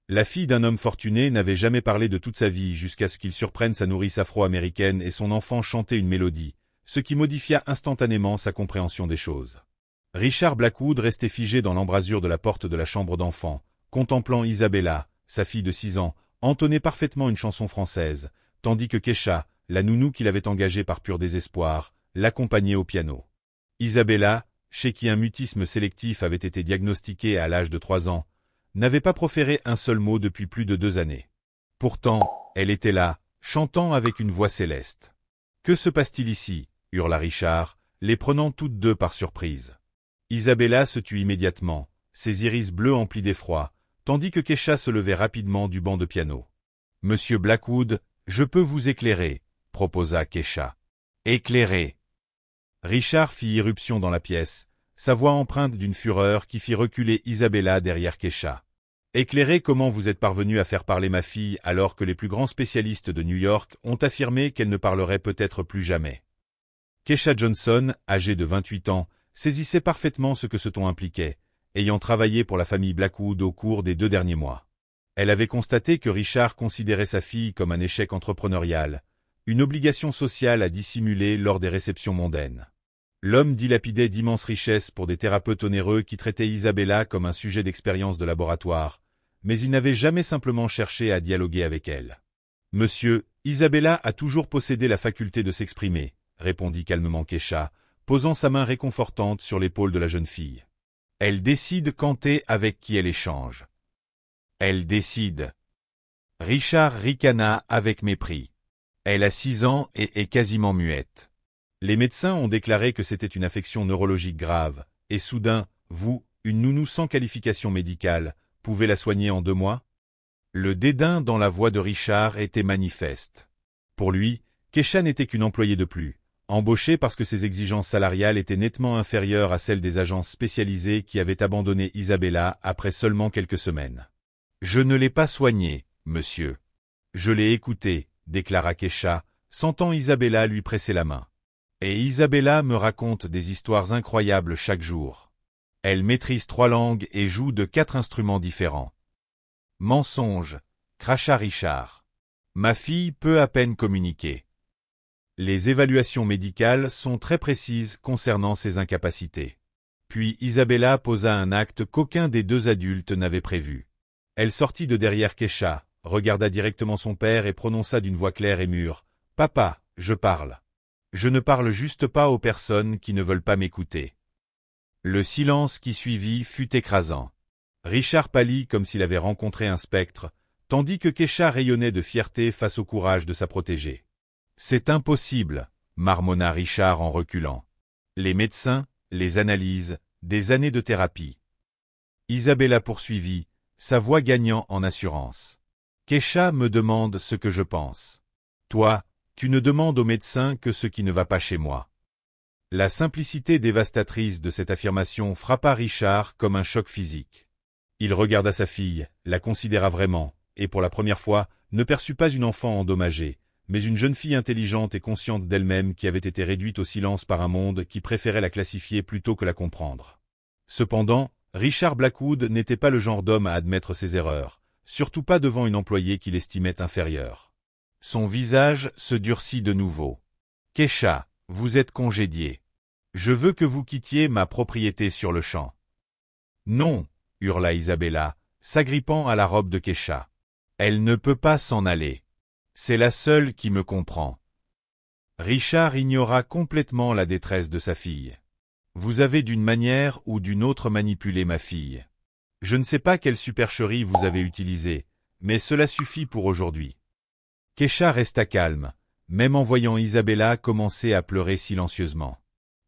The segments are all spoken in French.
La fille d'un homme fortuné n'avait jamais parlé de toute sa vie jusqu'à ce qu'il surprenne sa nourrice afro-américaine et son enfant chanter une mélodie, ce qui modifia instantanément sa compréhension des choses. Richard Blackwood restait figé dans l'embrasure de la porte de la chambre d'enfant, contemplant Isabella, sa fille de 6 ans, entonner parfaitement une chanson française, tandis que Kesha, la nounou qu'il avait engagée par pur désespoir, l'accompagnait au piano. Isabella, chez qui un mutisme sélectif avait été diagnostiqué à l'âge de 3 ans, n'avait pas proféré un seul mot depuis plus de 2 années. Pourtant, elle était là, chantant avec une voix céleste. « Que se passe-t-il ici » hurla Richard, les prenant toutes deux par surprise. Isabella se tut immédiatement, ses iris bleus emplis d'effroi, tandis que Kesha se levait rapidement du banc de piano. « Monsieur Blackwood, je peux vous éclairer » proposa Kesha. « Éclairer » Richard fit irruption dans la pièce, sa voix empreinte d'une fureur qui fit reculer Isabella derrière Kesha. « Éclairer comment vous êtes parvenu à faire parler ma fille alors que les plus grands spécialistes de New York ont affirmé qu'elle ne parlerait peut-être plus jamais. » Kesha Johnson, âgée de 28 ans, saisissait parfaitement ce que ce ton impliquait, ayant travaillé pour la famille Blackwood au cours des 2 derniers mois. Elle avait constaté que Richard considérait sa fille comme un échec entrepreneurial, une obligation sociale à dissimuler lors des réceptions mondaines. L'homme dilapidait d'immenses richesses pour des thérapeutes onéreux qui traitaient Isabella comme un sujet d'expérience de laboratoire, mais il n'avait jamais simplement cherché à dialoguer avec elle. « Monsieur, Isabella a toujours possédé la faculté de s'exprimer, » répondit calmement Kesha, posant sa main réconfortante sur l'épaule de la jeune fille. « Elle décide quand et avec qui elle échange. »« Elle décide. » Richard ricana avec mépris. « Elle a 6 ans et est quasiment muette. » Les médecins ont déclaré que c'était une affection neurologique grave, et soudain, vous, une nounou sans qualification médicale, pouvez la soigner en 2 mois? Le dédain dans la voix de Richard était manifeste. Pour lui, Kesha n'était qu'une employée de plus, embauchée parce que ses exigences salariales étaient nettement inférieures à celles des agences spécialisées qui avaient abandonné Isabella après seulement quelques semaines. « Je ne l'ai pas soignée, monsieur. Je l'ai écoutée, » déclara Kesha, sentant Isabella lui presser la main. Et Isabella me raconte des histoires incroyables chaque jour. Elle maîtrise 3 langues et joue de 4 instruments différents. Mensonge, cracha Richard. Ma fille peut à peine communiquer. Les évaluations médicales sont très précises concernant ses incapacités. Puis Isabella posa un acte qu'aucun des 2 adultes n'avait prévu. Elle sortit de derrière Kesha, regarda directement son père et prononça d'une voix claire et mûre. « Papa, je parle. Je ne parle juste pas aux personnes qui ne veulent pas m'écouter. » Le silence qui suivit fut écrasant. Richard pâlit comme s'il avait rencontré un spectre, tandis que Kesha rayonnait de fierté face au courage de sa protégée. « C'est impossible, » marmonna Richard en reculant. Les médecins, les analyses, des années de thérapie. Isabella poursuivit, sa voix gagnant en assurance. « Kesha me demande ce que je pense. Toi, tu ne demandes aux médecins que ce qui ne va pas chez moi. » La simplicité dévastatrice de cette affirmation frappa Richard comme un choc physique. Il regarda sa fille, la considéra vraiment, et pour la première fois, ne perçut pas une enfant endommagée, mais une jeune fille intelligente et consciente d'elle-même qui avait été réduite au silence par un monde qui préférait la classifier plutôt que la comprendre. Cependant, Richard Blackwood n'était pas le genre d'homme à admettre ses erreurs, surtout pas devant une employée qu'il estimait inférieure. Son visage se durcit de nouveau. « Kesha, vous êtes congédiée. Je veux que vous quittiez ma propriété sur le champ. »« Non !» hurla Isabella, s'agrippant à la robe de Kesha. « Elle ne peut pas s'en aller. C'est la seule qui me comprend. » Richard ignora complètement la détresse de sa fille. « Vous avez d'une manière ou d'une autre manipulé ma fille. Je ne sais pas quelle supercherie vous avez utilisée, mais cela suffit pour aujourd'hui. » Kesha resta calme, même en voyant Isabella commencer à pleurer silencieusement.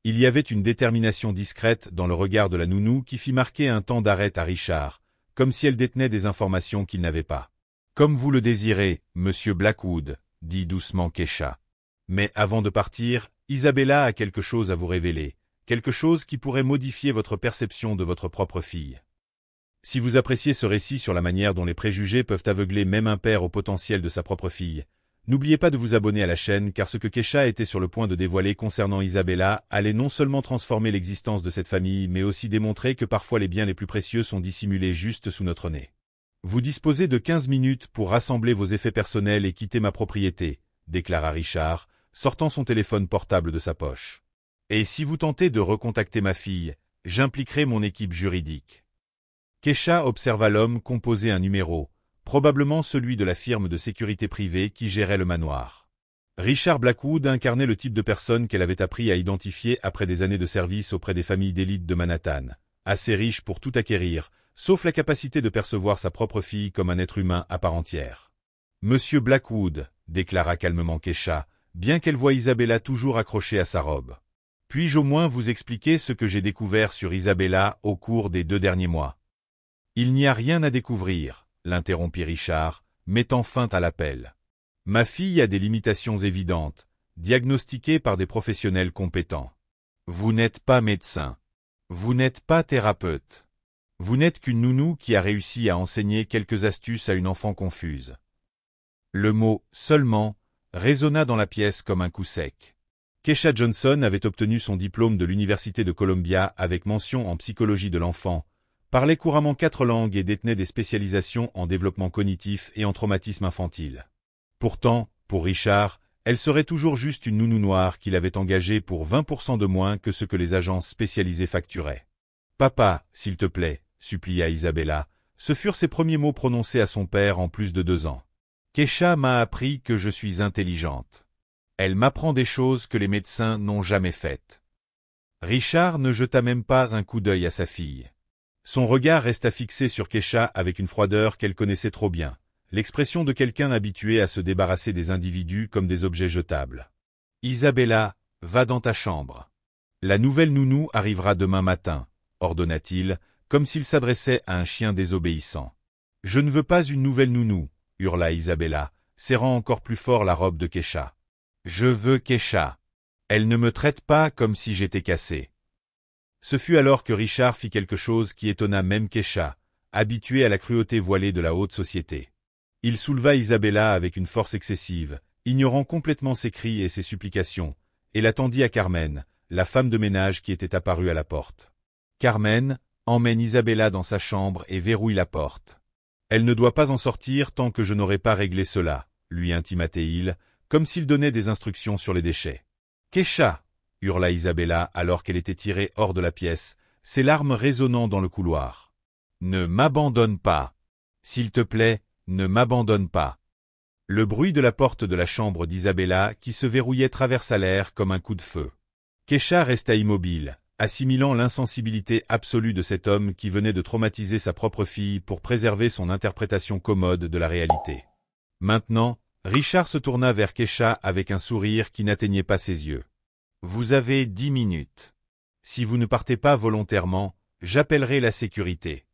Il y avait une détermination discrète dans le regard de la nounou qui fit marquer un temps d'arrêt à Richard, comme si elle détenait des informations qu'il n'avait pas. « Comme vous le désirez, monsieur Blackwood, » dit doucement Kesha. « Mais avant de partir, Isabella a quelque chose à vous révéler, quelque chose qui pourrait modifier votre perception de votre propre fille. Si vous appréciez ce récit sur la manière dont les préjugés peuvent aveugler même un père au potentiel de sa propre fille, n'oubliez pas de vous abonner à la chaîne car ce que Kesha était sur le point de dévoiler concernant Isabella allait non seulement transformer l'existence de cette famille mais aussi démontrer que parfois les biens les plus précieux sont dissimulés juste sous notre nez. Vous disposez de 15 minutes pour rassembler vos effets personnels et quitter ma propriété, déclara Richard, sortant son téléphone portable de sa poche. Et si vous tentez de recontacter ma fille, j'impliquerai mon équipe juridique. Kesha observa l'homme composer un numéro, probablement celui de la firme de sécurité privée qui gérait le manoir. Richard Blackwood incarnait le type de personne qu'elle avait appris à identifier après des années de service auprès des familles d'élite de Manhattan, assez riche pour tout acquérir, sauf la capacité de percevoir sa propre fille comme un être humain à part entière. « Monsieur Blackwood », déclara calmement Kesha, bien qu'elle voie Isabella toujours accrochée à sa robe. « Puis-je au moins vous expliquer ce que j'ai découvert sur Isabella au cours des 2 derniers mois ?»« Il n'y a rien à découvrir », l'interrompit Richard, mettant fin à l'appel. « Ma fille a des limitations évidentes, diagnostiquées par des professionnels compétents. Vous n'êtes pas médecin. Vous n'êtes pas thérapeute. Vous n'êtes qu'une nounou qui a réussi à enseigner quelques astuces à une enfant confuse. » Le mot « seulement » résonna dans la pièce comme un coup sec. Kesha Johnson avait obtenu son diplôme de l'Université de Columbia avec mention en psychologie de l'enfant, parlait couramment 4 langues et détenait des spécialisations en développement cognitif et en traumatisme infantile. Pourtant, pour Richard, elle serait toujours juste une nounou noire qu'il avait engagée pour 20% de moins que ce que les agences spécialisées facturaient. « Papa, s'il te plaît », supplia Isabella, ce furent ses premiers mots prononcés à son père en plus de 2 ans. « Kesha m'a appris que je suis intelligente. Elle m'apprend des choses que les médecins n'ont jamais faites. » Richard ne jeta même pas un coup d'œil à sa fille. Son regard resta fixé sur Kesha avec une froideur qu'elle connaissait trop bien, l'expression de quelqu'un habitué à se débarrasser des individus comme des objets jetables. « Isabella, va dans ta chambre. La nouvelle nounou arrivera demain matin, » ordonna-t-il, comme s'il s'adressait à un chien désobéissant. « Je ne veux pas une nouvelle nounou, » hurla Isabella, serrant encore plus fort la robe de Kesha. « Je veux Kesha. Elle ne me traite pas comme si j'étais cassé. » Ce fut alors que Richard fit quelque chose qui étonna même Kesha, habitué à la cruauté voilée de la haute société. Il souleva Isabella avec une force excessive, ignorant complètement ses cris et ses supplications, et la tendit à Carmen, la femme de ménage qui était apparue à la porte. « Carmen, emmène Isabella dans sa chambre et verrouille la porte. Elle ne doit pas en sortir tant que je n'aurai pas réglé cela, » lui intima-t-il, comme s'il donnait des instructions sur les déchets. « Kesha !» hurla Isabella alors qu'elle était tirée hors de la pièce, ses larmes résonnant dans le couloir. « Ne m'abandonne pas. S'il te plaît, ne m'abandonne pas. » Le bruit de la porte de la chambre d'Isabella qui se verrouillait traversa l'air comme un coup de feu. Kesha resta immobile, assimilant l'insensibilité absolue de cet homme qui venait de traumatiser sa propre fille pour préserver son interprétation commode de la réalité. Maintenant, Richard se tourna vers Kesha avec un sourire qui n'atteignait pas ses yeux. « Vous avez 10 minutes. Si vous ne partez pas volontairement, j'appellerai la sécurité. »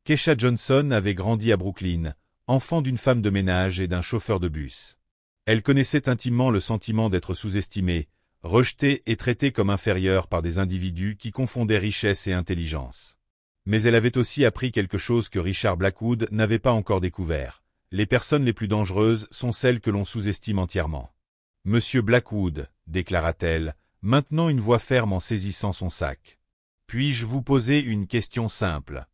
Kesha Johnson avait grandi à Brooklyn, enfant d'une femme de ménage et d'un chauffeur de bus. Elle connaissait intimement le sentiment d'être sous-estimée, rejetée et traitée comme inférieure par des individus qui confondaient richesse et intelligence. Mais elle avait aussi appris quelque chose que Richard Blackwood n'avait pas encore découvert. Les personnes les plus dangereuses sont celles que l'on sous-estime entièrement. « Monsieur Blackwood », déclara-t-elle, maintenant une voix ferme en saisissant son sac. « Puis-je vous poser une question simple ?»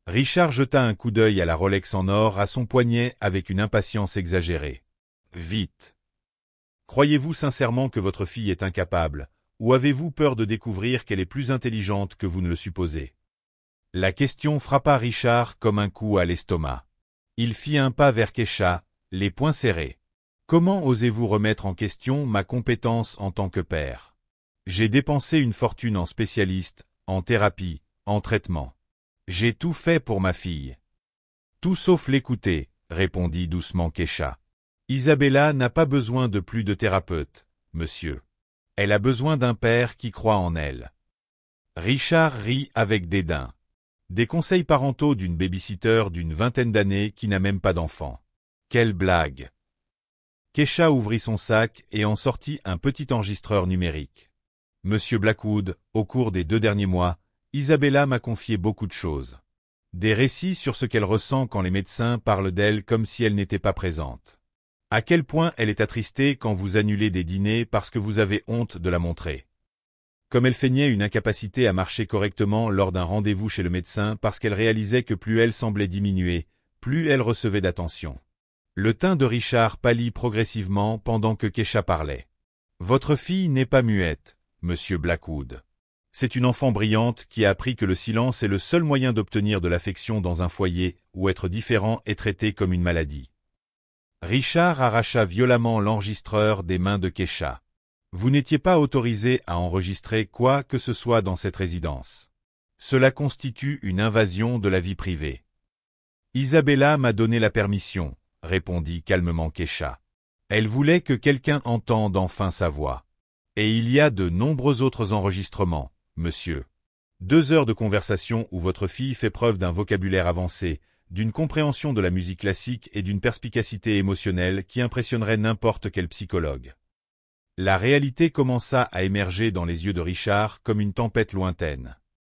Richard jeta un coup d'œil à la Rolex en or à son poignet avec une impatience exagérée. « Vite. Croyez-vous sincèrement que votre fille est incapable, ou avez-vous peur de découvrir qu'elle est plus intelligente que vous ne le supposez ?» La question frappa Richard comme un coup à l'estomac. Il fit un pas vers Kesha, les poings serrés. « Comment osez-vous remettre en question ma compétence en tant que père? J'ai dépensé une fortune en spécialiste, en thérapie, en traitement. J'ai tout fait pour ma fille. »« Tout sauf l'écouter, » répondit doucement Kesha. « Isabella n'a pas besoin de plus de thérapeute, monsieur. Elle a besoin d'un père qui croit en elle. » Richard rit avec dédain. Des conseils parentaux d'une baby-sitter d'une 20aine d'années qui n'a même pas d'enfant. Quelle blague! Kesha ouvrit son sac et en sortit un petit enregistreur numérique. « Monsieur Blackwood, au cours des 2 derniers mois, Isabella m'a confié beaucoup de choses. Des récits sur ce qu'elle ressent quand les médecins parlent d'elle comme si elle n'était pas présente. À quel point elle est attristée quand vous annulez des dîners parce que vous avez honte de la montrer. Comme elle feignait une incapacité à marcher correctement lors d'un rendez-vous chez le médecin parce qu'elle réalisait que plus elle semblait diminuer, plus elle recevait d'attention. Le teint de Richard pâlit progressivement pendant que Keisha parlait. « Votre fille n'est pas muette, monsieur Blackwood. C'est une enfant brillante qui a appris que le silence est le seul moyen d'obtenir de l'affection dans un foyer où être différent est traité comme une maladie. » Richard arracha violemment l'enregistreur des mains de Keisha. « Vous n'étiez pas autorisé à enregistrer quoi que ce soit dans cette résidence. Cela constitue une invasion de la vie privée. »« Isabella m'a donné la permission, » répondit calmement Keisha. Elle voulait que quelqu'un entende enfin sa voix. « Et il y a de nombreux autres enregistrements, monsieur. 2 heures de conversation où votre fille fait preuve d'un vocabulaire avancé, d'une compréhension de la musique classique et d'une perspicacité émotionnelle qui impressionnerait n'importe quel psychologue. » La réalité commença à émerger dans les yeux de Richard comme une tempête lointaine.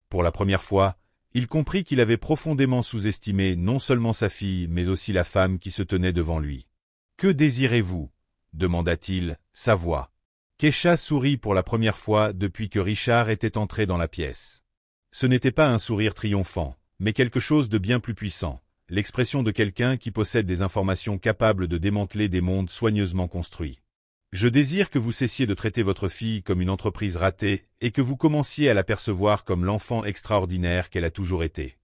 Pour la première fois, il comprit qu'il avait profondément sous-estimé non seulement sa fille, mais aussi la femme qui se tenait devant lui. « Que désirez-vous » demanda-t-il, sa voix. Keisha sourit pour la première fois depuis que Richard était entré dans la pièce. Ce n'était pas un sourire triomphant, mais quelque chose de bien plus puissant, l'expression de quelqu'un qui possède des informations capables de démanteler des mondes soigneusement construits. « Je désire que vous cessiez de traiter votre fille comme une entreprise ratée et que vous commenciez à la percevoir comme l'enfant extraordinaire qu'elle a toujours été.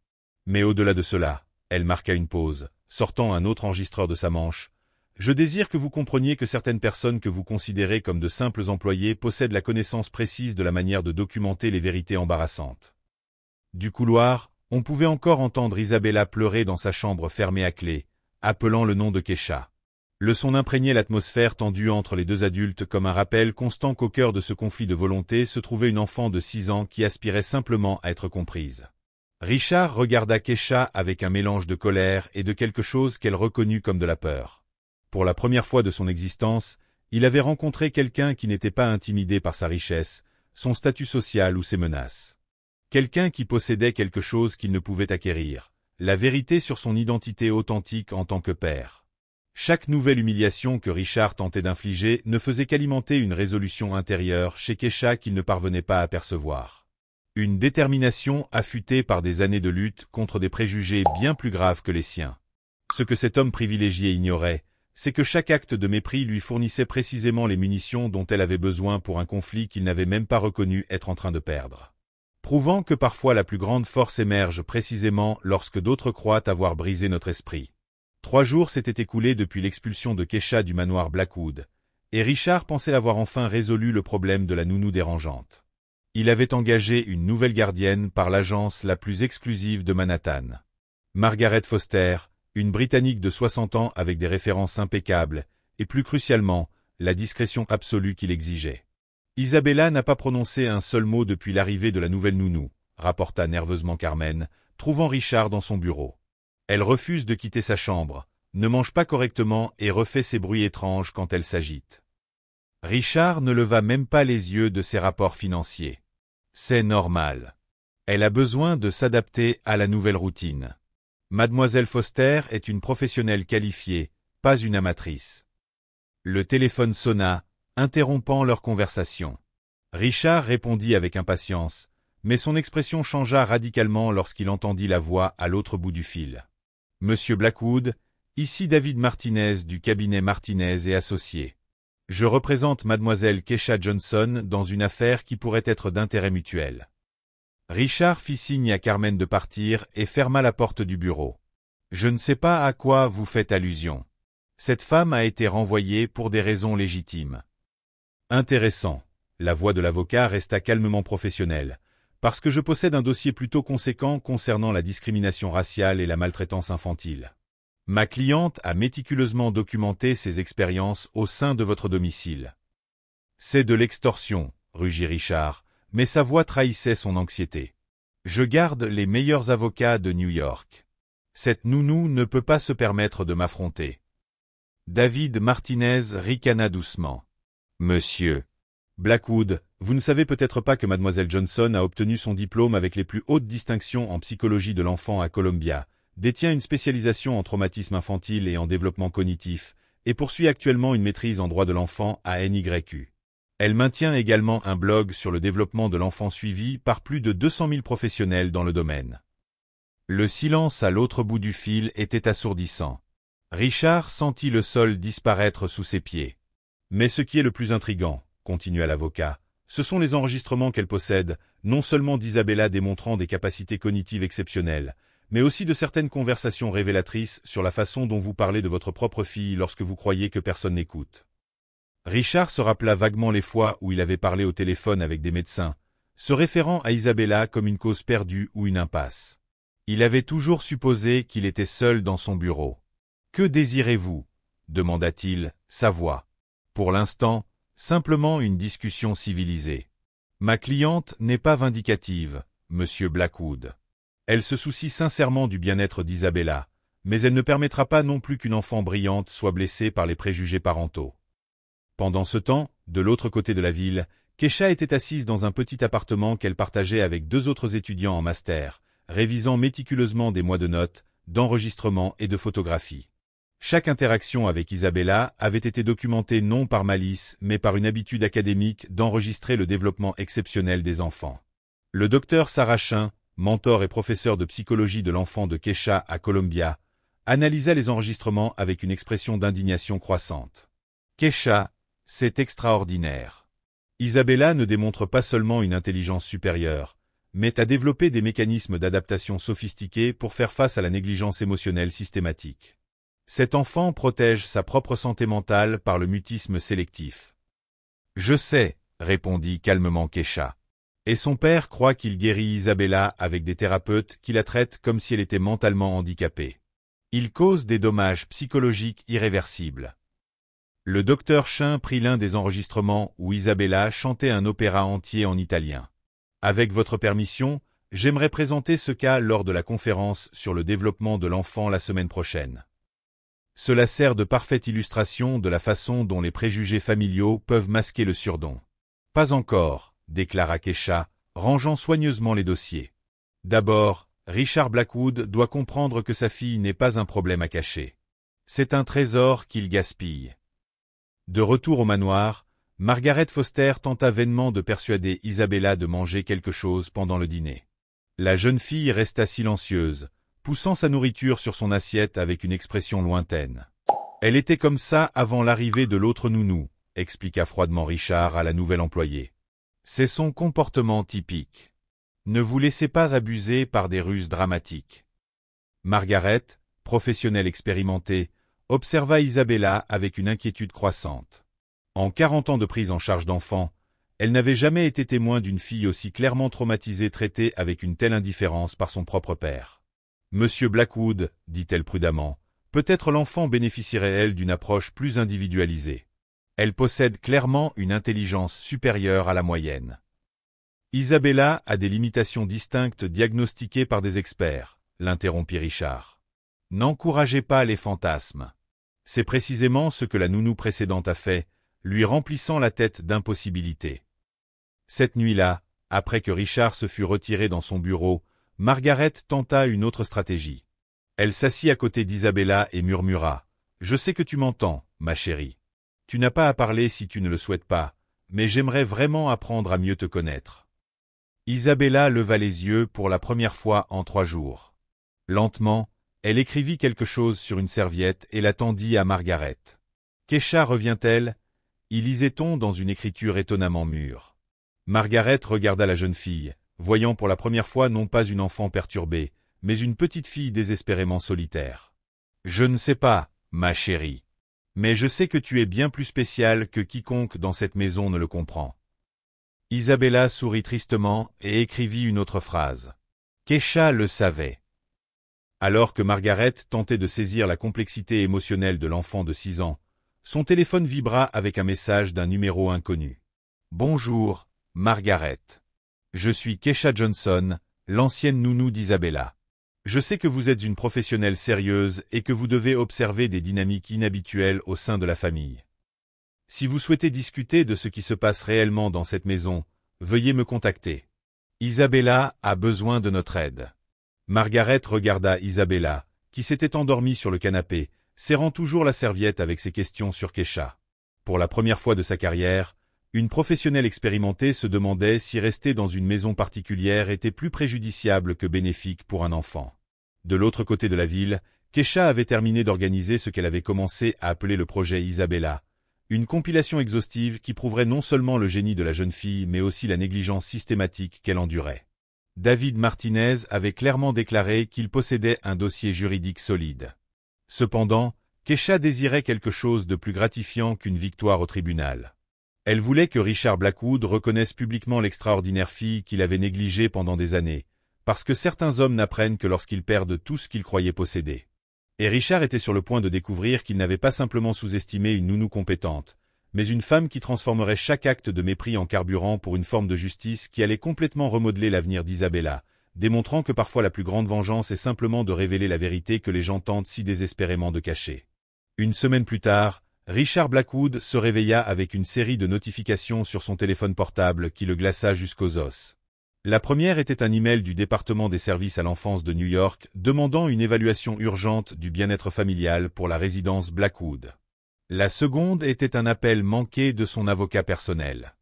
Mais au-delà de cela, » elle marqua une pause, sortant un autre enregistreur de sa manche, « je désire que vous compreniez que certaines personnes que vous considérez comme de simples employés possèdent la connaissance précise de la manière de documenter les vérités embarrassantes. » Du couloir, on pouvait encore entendre Isabella pleurer dans sa chambre fermée à clé, appelant le nom de Keisha. Le son imprégnait l'atmosphère tendue entre les 2 adultes comme un rappel constant qu'au cœur de ce conflit de volonté se trouvait une enfant de 6 ans qui aspirait simplement à être comprise. Richard regarda Keisha avec un mélange de colère et de quelque chose qu'elle reconnut comme de la peur. Pour la première fois de son existence, il avait rencontré quelqu'un qui n'était pas intimidé par sa richesse, son statut social ou ses menaces. Quelqu'un qui possédait quelque chose qu'il ne pouvait acquérir, la vérité sur son identité authentique en tant que père. Chaque nouvelle humiliation que Richard tentait d'infliger ne faisait qu'alimenter une résolution intérieure chez Keisha qu'il ne parvenait pas à percevoir. Une détermination affûtée par des années de lutte contre des préjugés bien plus graves que les siens. Ce que cet homme privilégié ignorait, c'est que chaque acte de mépris lui fournissait précisément les munitions dont elle avait besoin pour un conflit qu'il n'avait même pas reconnu être en train de perdre. Prouvant que parfois la plus grande force émerge précisément lorsque d'autres croient avoir brisé notre esprit. 3 jours s'étaient écoulés depuis l'expulsion de Keisha du manoir Blackwood, et Richard pensait avoir enfin résolu le problème de la nounou dérangeante. Il avait engagé une nouvelle gardienne par l'agence la plus exclusive de Manhattan. Margaret Foster, une Britannique de 60 ans avec des références impeccables, et plus crucialement, la discrétion absolue qu'il exigeait. Isabella n'a pas prononcé un seul mot depuis l'arrivée de la nouvelle nounou, rapporta nerveusement Carmen, trouvant Richard dans son bureau. Elle refuse de quitter sa chambre, ne mange pas correctement et refait ces bruits étranges quand elle s'agite. Richard ne leva même pas les yeux de ses rapports financiers. C'est normal. Elle a besoin de s'adapter à la nouvelle routine. Mademoiselle Foster est une professionnelle qualifiée, pas une amatrice. Le téléphone sonna, interrompant leur conversation. Richard répondit avec impatience, mais son expression changea radicalement lorsqu'il entendit la voix à l'autre bout du fil. Monsieur Blackwood, ici David Martinez du cabinet Martinez et Associés. Je représente mademoiselle Keisha Johnson dans une affaire qui pourrait être d'intérêt mutuel. Richard fit signe à Carmen de partir et ferma la porte du bureau. Je ne sais pas à quoi vous faites allusion. Cette femme a été renvoyée pour des raisons légitimes. Intéressant. La voix de l'avocat resta calmement professionnelle. Parce que je possède un dossier plutôt conséquent concernant la discrimination raciale et la maltraitance infantile. Ma cliente a méticuleusement documenté ses expériences au sein de votre domicile. C'est de l'extorsion, rugit Richard, mais sa voix trahissait son anxiété. Je garde les meilleurs avocats de New York. Cette nounou ne peut pas se permettre de m'affronter. David Martinez ricana doucement. Monsieur Blackwood, vous ne savez peut-être pas que mademoiselle Johnson a obtenu son diplôme avec les plus hautes distinctions en psychologie de l'enfant à Columbia, détient une spécialisation en traumatisme infantile et en développement cognitif, et poursuit actuellement une maîtrise en droit de l'enfant à NYU. Elle maintient également un blog sur le développement de l'enfant suivi par plus de 200 000 professionnels dans le domaine. Le silence à l'autre bout du fil était assourdissant. Richard sentit le sol disparaître sous ses pieds. Mais ce qui est le plus intriguant, continua l'avocat, ce sont les enregistrements qu'elle possède, non seulement d'Isabella démontrant des capacités cognitives exceptionnelles, mais aussi de certaines conversations révélatrices sur la façon dont vous parlez de votre propre fille lorsque vous croyez que personne n'écoute. Richard se rappela vaguement les fois où il avait parlé au téléphone avec des médecins, se référant à Isabella comme une cause perdue ou une impasse. Il avait toujours supposé qu'il était seul dans son bureau. « Que désirez-vous » demanda-t-il, sa voix. Pour l'instant, simplement une discussion civilisée. Ma cliente n'est pas vindicative, monsieur Blackwood. Elle se soucie sincèrement du bien-être d'Isabella, mais elle ne permettra pas non plus qu'une enfant brillante soit blessée par les préjugés parentaux. Pendant ce temps, de l'autre côté de la ville, Keisha était assise dans un petit appartement qu'elle partageait avec 2 autres étudiants en master, révisant méticuleusement des mois de notes, d'enregistrements et de photographies. Chaque interaction avec Isabella avait été documentée non par malice, mais par une habitude académique d'enregistrer le développement exceptionnel des enfants. Le docteur Sarachin, mentor et professeur de psychologie de l'enfant de Keisha à Columbia, analysa les enregistrements avec une expression d'indignation croissante. « Keisha, c'est extraordinaire. Isabella ne démontre pas seulement une intelligence supérieure, mais a développé des mécanismes d'adaptation sophistiqués pour faire face à la négligence émotionnelle systématique. Cet enfant protège sa propre santé mentale par le mutisme sélectif. »« Je sais, » répondit calmement Keisha. « Et son père croit qu'il guérit Isabella avec des thérapeutes qui la traitent comme si elle était mentalement handicapée. Il cause des dommages psychologiques irréversibles. » Le docteur Chin prit l'un des enregistrements où Isabella chantait un opéra entier en italien. « Avec votre permission, j'aimerais présenter ce cas lors de la conférence sur le développement de l'enfant la semaine prochaine. Cela sert de parfaite illustration de la façon dont les préjugés familiaux peuvent masquer le surdon. »« Pas encore, » déclara Keisha, rangeant soigneusement les dossiers. « D'abord, Richard Blackwood doit comprendre que sa fille n'est pas un problème à cacher. C'est un trésor qu'il gaspille. » De retour au manoir, Margaret Foster tenta vainement de persuader Isabella de manger quelque chose pendant le dîner. La jeune fille resta silencieuse, poussant sa nourriture sur son assiette avec une expression lointaine. « Elle était comme ça avant l'arrivée de l'autre nounou, » expliqua froidement Richard à la nouvelle employée. « C'est son comportement typique. Ne vous laissez pas abuser par des ruses dramatiques. » Margaret, professionnelle expérimentée, observa Isabella avec une inquiétude croissante. En 40 ans de prise en charge d'enfants, elle n'avait jamais été témoin d'une fille aussi clairement traumatisée traitée avec une telle indifférence par son propre père. « Monsieur Blackwood, dit-elle prudemment, peut-être l'enfant bénéficierait-elle d'une approche plus individualisée. Elle possède clairement une intelligence supérieure à la moyenne. Isabella a des limitations distinctes diagnostiquées par des experts, l'interrompit Richard. N'encouragez pas les fantasmes. C'est précisément ce que la nounou précédente a fait, lui remplissant la tête d'impossibilités. Cette nuit-là, après que Richard se fut retiré dans son bureau, Margaret tenta une autre stratégie. Elle s'assit à côté d'Isabella et murmura « Je sais que tu m'entends, ma chérie. Tu n'as pas à parler si tu ne le souhaites pas, mais j'aimerais vraiment apprendre à mieux te connaître. » Isabella leva les yeux pour la première fois en 3 jours. Lentement, elle écrivit quelque chose sur une serviette et la tendit à Margaret. « Keisha revient-elle » y lisait-on dans une écriture étonnamment mûre. Margaret regarda la jeune fille, voyant pour la première fois non pas une enfant perturbée, mais une petite fille désespérément solitaire. « Je ne sais pas, ma chérie. Mais je sais que tu es bien plus spéciale que quiconque dans cette maison ne le comprend. » Isabella sourit tristement et écrivit une autre phrase. Keisha le savait. Alors que Margaret tentait de saisir la complexité émotionnelle de l'enfant de 6 ans, son téléphone vibra avec un message d'un numéro inconnu. « Bonjour, Margaret. Je suis Keisha Johnson, l'ancienne nounou d'Isabella. Je sais que vous êtes une professionnelle sérieuse et que vous devez observer des dynamiques inhabituelles au sein de la famille. Si vous souhaitez discuter de ce qui se passe réellement dans cette maison, veuillez me contacter. Isabella a besoin de notre aide. » Margaret regarda Isabella, qui s'était endormie sur le canapé, serrant toujours la serviette avec ses questions sur Keisha. Pour la première fois de sa carrière, une professionnelle expérimentée se demandait si rester dans une maison particulière était plus préjudiciable que bénéfique pour un enfant. De l'autre côté de la ville, Kesha avait terminé d'organiser ce qu'elle avait commencé à appeler le projet Isabella, une compilation exhaustive qui prouverait non seulement le génie de la jeune fille mais aussi la négligence systématique qu'elle endurait. David Martinez avait clairement déclaré qu'il possédait un dossier juridique solide. Cependant, Kesha désirait quelque chose de plus gratifiant qu'une victoire au tribunal. Elle voulait que Richard Blackwood reconnaisse publiquement l'extraordinaire fille qu'il avait négligée pendant des années, parce que certains hommes n'apprennent que lorsqu'ils perdent tout ce qu'ils croyaient posséder. Et Richard était sur le point de découvrir qu'il n'avait pas simplement sous-estimé une nounou compétente, mais une femme qui transformerait chaque acte de mépris en carburant pour une forme de justice qui allait complètement remodeler l'avenir d'Isabella, démontrant que parfois la plus grande vengeance est simplement de révéler la vérité que les gens tentent si désespérément de cacher. Une semaine plus tard, Richard Blackwood se réveilla avec une série de notifications sur son téléphone portable qui le glaça jusqu'aux os. La première était un email du département des services à l'enfance de New York demandant une évaluation urgente du bien-être familial pour la résidence Blackwood. La seconde était un appel manqué de son avocat personnel.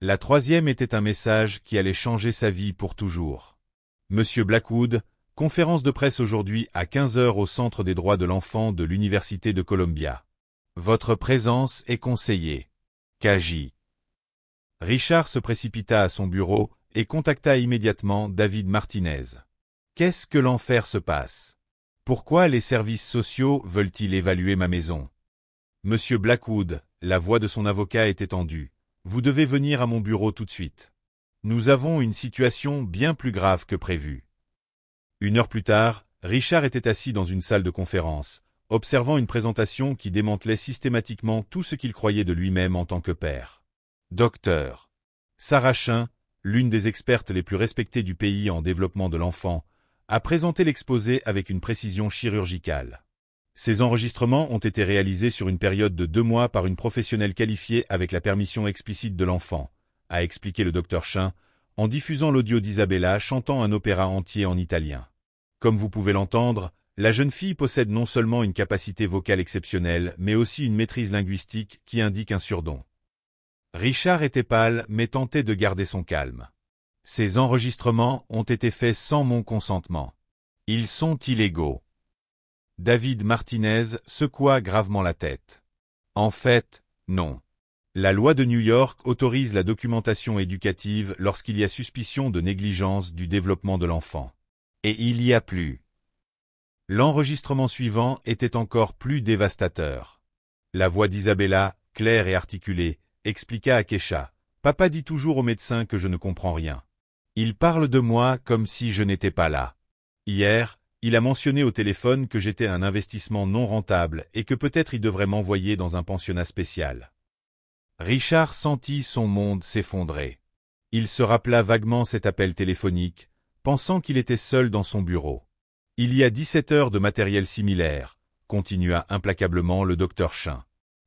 La troisième était un message qui allait changer sa vie pour toujours. Monsieur Blackwood, conférence de presse aujourd'hui à 15 h au Centre des droits de l'enfant de l'Université de Columbia. Votre présence est conseillée. KJ. Richard se précipita à son bureau et contacta immédiatement David Martinez. Qu'est-ce que l'enfer se passe? Pourquoi les services sociaux veulent-ils évaluer ma maison? Monsieur Blackwood, la voix de son avocat était tendue. Vous devez venir à mon bureau tout de suite. Nous avons une situation bien plus grave que prévu. Une heure plus tard, Richard était assis dans une salle de conférence, observant une présentation qui démantelait systématiquement tout ce qu'il croyait de lui-même en tant que père. Docteur Sarah Chin, l'une des expertes les plus respectées du pays en développement de l'enfant, a présenté l'exposé avec une précision chirurgicale. Ces enregistrements ont été réalisés sur une période de 2 mois par une professionnelle qualifiée avec la permission explicite de l'enfant, a expliqué le docteur Chin, en diffusant l'audio d'Isabella chantant un opéra entier en italien. Comme vous pouvez l'entendre, la jeune fille possède non seulement une capacité vocale exceptionnelle, mais aussi une maîtrise linguistique qui indique un surdon. Richard était pâle mais tentait de garder son calme. Ces enregistrements ont été faits sans mon consentement. Ils sont illégaux. David Martinez secoua gravement la tête. En fait, non. La loi de New York autorise la documentation éducative lorsqu'il y a suspicion de négligence du développement de l'enfant. Et il y a plus. L'enregistrement suivant était encore plus dévastateur. La voix d'Isabella, claire et articulée, expliqua à Kesha. Papa dit toujours au médecin que je ne comprends rien. Il parle de moi comme si je n'étais pas là. Hier, il a mentionné au téléphone que j'étais un investissement non rentable et que peut-être il devrait m'envoyer dans un pensionnat spécial. Richard sentit son monde s'effondrer. Il se rappela vaguement cet appel téléphonique, pensant qu'il était seul dans son bureau. Il y a 17 heures de matériel similaire, continua implacablement le docteur Chin.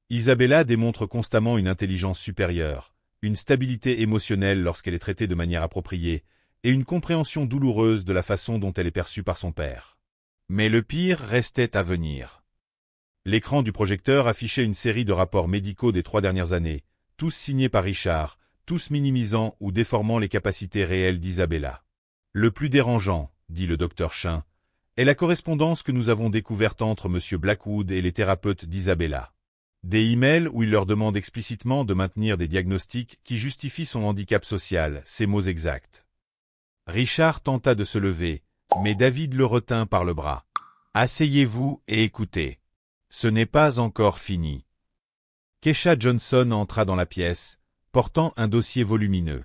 Isabella démontre constamment une intelligence supérieure, une stabilité émotionnelle lorsqu'elle est traitée de manière appropriée, et une compréhension douloureuse de la façon dont elle est perçue par son père. Mais le pire restait à venir. L'écran du projecteur affichait une série de rapports médicaux des 3 dernières années, tous signés par Richard, tous minimisant ou déformant les capacités réelles d'Isabella. Le plus dérangeant, dit le docteur Chin, est la correspondance que nous avons découverte entre M. Blackwood et les thérapeutes d'Isabella. Des emails où il leur demande explicitement de maintenir des diagnostics qui justifient son handicap social, ces mots exacts. Richard tenta de se lever, mais David le retint par le bras. « Asseyez-vous et écoutez. Ce n'est pas encore fini. » Kesha Johnson entra dans la pièce, portant un dossier volumineux.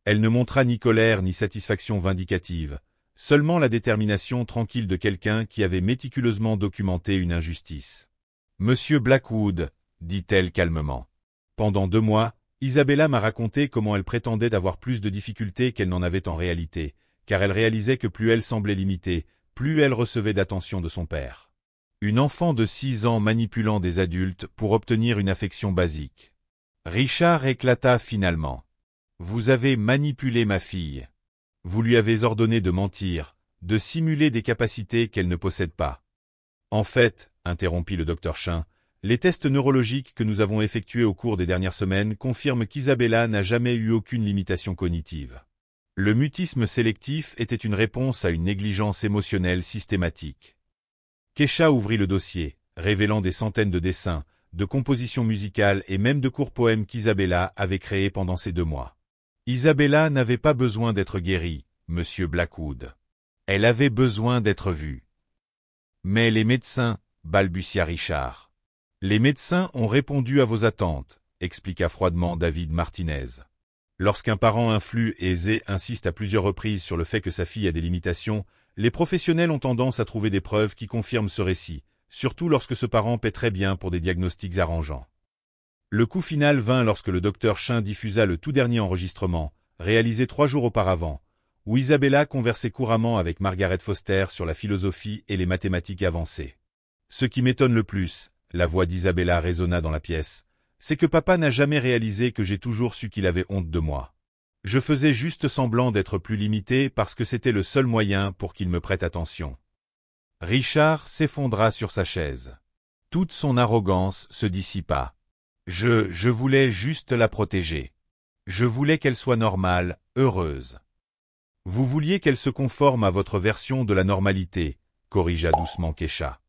Elle ne montra ni colère ni satisfaction vindicative, seulement la détermination tranquille de quelqu'un qui avait méticuleusement documenté une injustice. « Monsieur Blackwood, » dit-elle calmement. « Pendant 2 mois, Isabella m'a raconté comment elle prétendait avoir plus de difficultés qu'elle n'en avait en réalité, car elle réalisait que plus elle semblait limitée, plus elle recevait d'attention de son père. Une enfant de 6 ans manipulant des adultes pour obtenir une affection basique. Richard éclata finalement. « Vous avez manipulé ma fille. Vous lui avez ordonné de mentir, de simuler des capacités qu'elle ne possède pas. » En fait, interrompit le docteur Chin, les tests neurologiques que nous avons effectués au cours des dernières semaines confirment qu'Isabella n'a jamais eu aucune limitation cognitive. Le mutisme sélectif était une réponse à une négligence émotionnelle systématique. Kesha ouvrit le dossier, révélant des centaines de dessins, de compositions musicales et même de courts poèmes qu'Isabella avait créés pendant ces 2 mois. Isabella n'avait pas besoin d'être guérie, monsieur Blackwood. Elle avait besoin d'être vue. Mais les médecins, balbutia Richard. Les médecins ont répondu à vos attentes, expliqua froidement David Martinez. Lorsqu'un parent influe et aisé insiste à plusieurs reprises sur le fait que sa fille a des limitations, les professionnels ont tendance à trouver des preuves qui confirment ce récit, surtout lorsque ce parent paie très bien pour des diagnostics arrangeants. Le coup final vint lorsque le docteur Chin diffusa le tout dernier enregistrement, réalisé 3 jours auparavant, où Isabella conversait couramment avec Margaret Foster sur la philosophie et les mathématiques avancées. Ce qui m'étonne le plus, la voix d'Isabella résonna dans la pièce, c'est que papa n'a jamais réalisé que j'ai toujours su qu'il avait honte de moi. Je faisais juste semblant d'être plus limité parce que c'était le seul moyen pour qu'il me prête attention. Richard s'effondra sur sa chaise. Toute son arrogance se dissipa. Je voulais juste la protéger. Je voulais qu'elle soit normale, heureuse. Vous vouliez qu'elle se conforme à votre version de la normalité, corrigea doucement Kesha.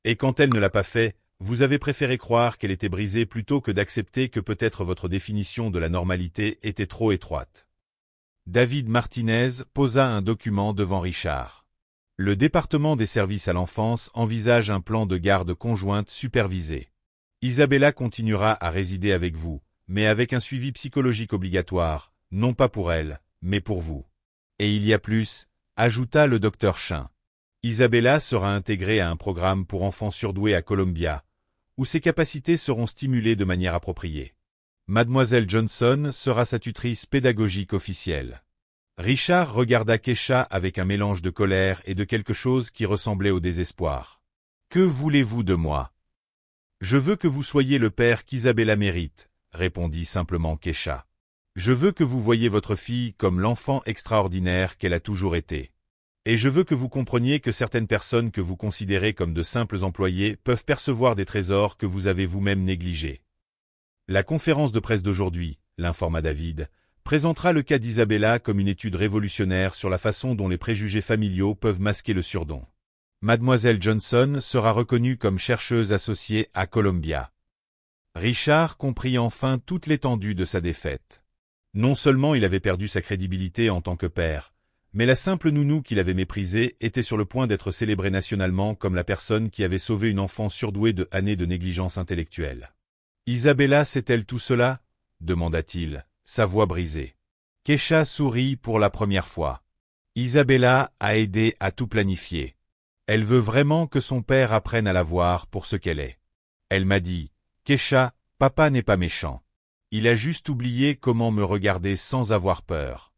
Et quand elle ne l'a pas fait, vous avez préféré croire qu'elle était brisée plutôt que d'accepter que peut-être votre définition de la normalité était trop étroite. David Martinez posa un document devant Richard. Le département des services à l'enfance envisage un plan de garde conjointe supervisé. Isabella continuera à résider avec vous, mais avec un suivi psychologique obligatoire, non pas pour elle, mais pour vous. Et il y a plus, ajouta le docteur Chin. Isabella sera intégrée à un programme pour enfants surdoués à Columbia, où ses capacités seront stimulées de manière appropriée. Mademoiselle Johnson sera sa tutrice pédagogique officielle. Richard regarda Kesha avec un mélange de colère et de quelque chose qui ressemblait au désespoir. « Que voulez-vous de moi ?»« Je veux que vous soyez le père qu'Isabella mérite, » répondit simplement Kesha. « Je veux que vous voyiez votre fille comme l'enfant extraordinaire qu'elle a toujours été. Et je veux que vous compreniez que certaines personnes que vous considérez comme de simples employés peuvent percevoir des trésors que vous avez vous-même négligés. » La conférence de presse d'aujourd'hui, l'informa David, présentera le cas d'Isabella comme une étude révolutionnaire sur la façon dont les préjugés familiaux peuvent masquer le surdon. Mademoiselle Johnson sera reconnue comme chercheuse associée à Columbia. Richard comprit enfin toute l'étendue de sa défaite. Non seulement il avait perdu sa crédibilité en tant que père, mais la simple nounou qu'il avait méprisée était sur le point d'être célébrée nationalement comme la personne qui avait sauvé une enfant surdouée de années de négligence intellectuelle. « Isabella sait-elle tout cela ?» demanda-t-il, sa voix brisée. Kesha sourit pour la première fois. Isabella a aidé à tout planifier. Elle veut vraiment que son père apprenne à la voir pour ce qu'elle est. Elle m'a dit, « Kesha, papa n'est pas méchant. Il a juste oublié comment me regarder sans avoir peur. »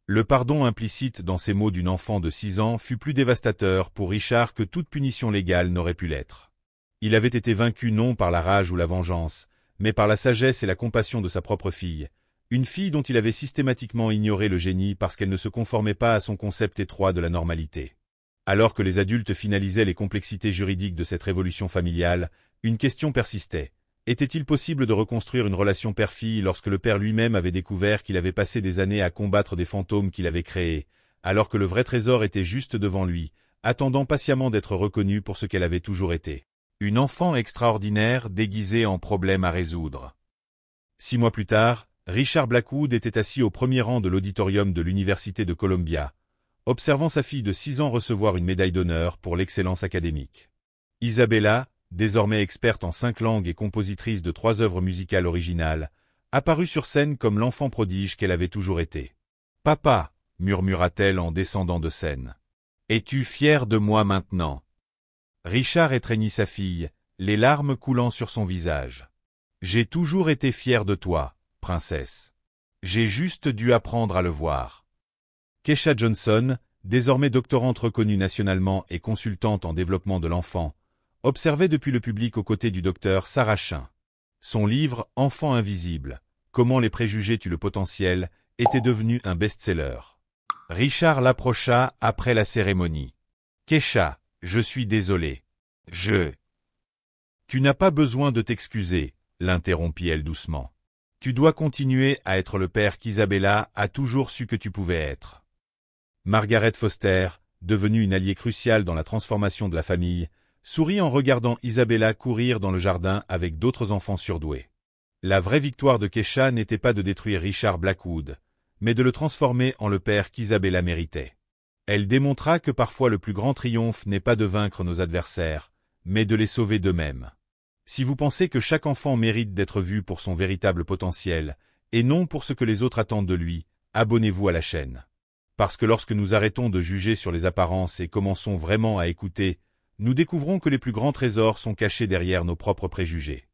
Le pardon implicite dans ces mots d'une enfant de 6 ans fut plus dévastateur pour Richard que toute punition légale n'aurait pu l'être. Il avait été vaincu non par la rage ou la vengeance, mais par la sagesse et la compassion de sa propre fille, une fille dont il avait systématiquement ignoré le génie parce qu'elle ne se conformait pas à son concept étroit de la normalité. Alors que les adultes finalisaient les complexités juridiques de cette révolution familiale, une question persistait. Était-il possible de reconstruire une relation père-fille lorsque le père lui-même avait découvert qu'il avait passé des années à combattre des fantômes qu'il avait créés, alors que le vrai trésor était juste devant lui, attendant patiemment d'être reconnue pour ce qu'elle avait toujours été? Une enfant extraordinaire déguisée en problème à résoudre. 6 mois plus tard, Richard Blackwood était assis au premier rang de l'auditorium de l'Université de Columbia, observant sa fille de 6 ans recevoir une médaille d'honneur pour l'excellence académique. Isabella, désormais experte en 5 langues et compositrice de 3 œuvres musicales originales, apparut sur scène comme l'enfant prodige qu'elle avait toujours été. « Papa, » murmura-t-elle en descendant de scène. « Es-tu fier de moi maintenant ?» Richard étreignit sa fille, les larmes coulant sur son visage. « J'ai toujours été fier de toi, princesse. J'ai juste dû apprendre à le voir. » Kesha Johnson, désormais doctorante reconnue nationalement et consultante en développement de l'enfant, observait depuis le public aux côtés du docteur Sarah Chin. Son livre « Enfant invisible. Comment les préjugés tuent le potentiel » était devenu un best-seller. Richard l'approcha après la cérémonie. « Kesha, je suis désolé. Tu n'as pas besoin de t'excuser, » l'interrompit-elle doucement. « Tu dois continuer à être le père qu'Isabella a toujours su que tu pouvais être. Margaret Foster, devenue une alliée cruciale dans la transformation de la famille, sourit en regardant Isabella courir dans le jardin avec d'autres enfants surdoués. La vraie victoire de Kesha n'était pas de détruire Richard Blackwood, mais de le transformer en le père qu'Isabella méritait. Elle démontra que parfois le plus grand triomphe n'est pas de vaincre nos adversaires, mais de les sauver d'eux-mêmes. Si vous pensez que chaque enfant mérite d'être vu pour son véritable potentiel, et non pour ce que les autres attendent de lui, abonnez-vous à la chaîne. Parce que lorsque nous arrêtons de juger sur les apparences et commençons vraiment à écouter, nous découvrons que les plus grands trésors sont cachés derrière nos propres préjugés.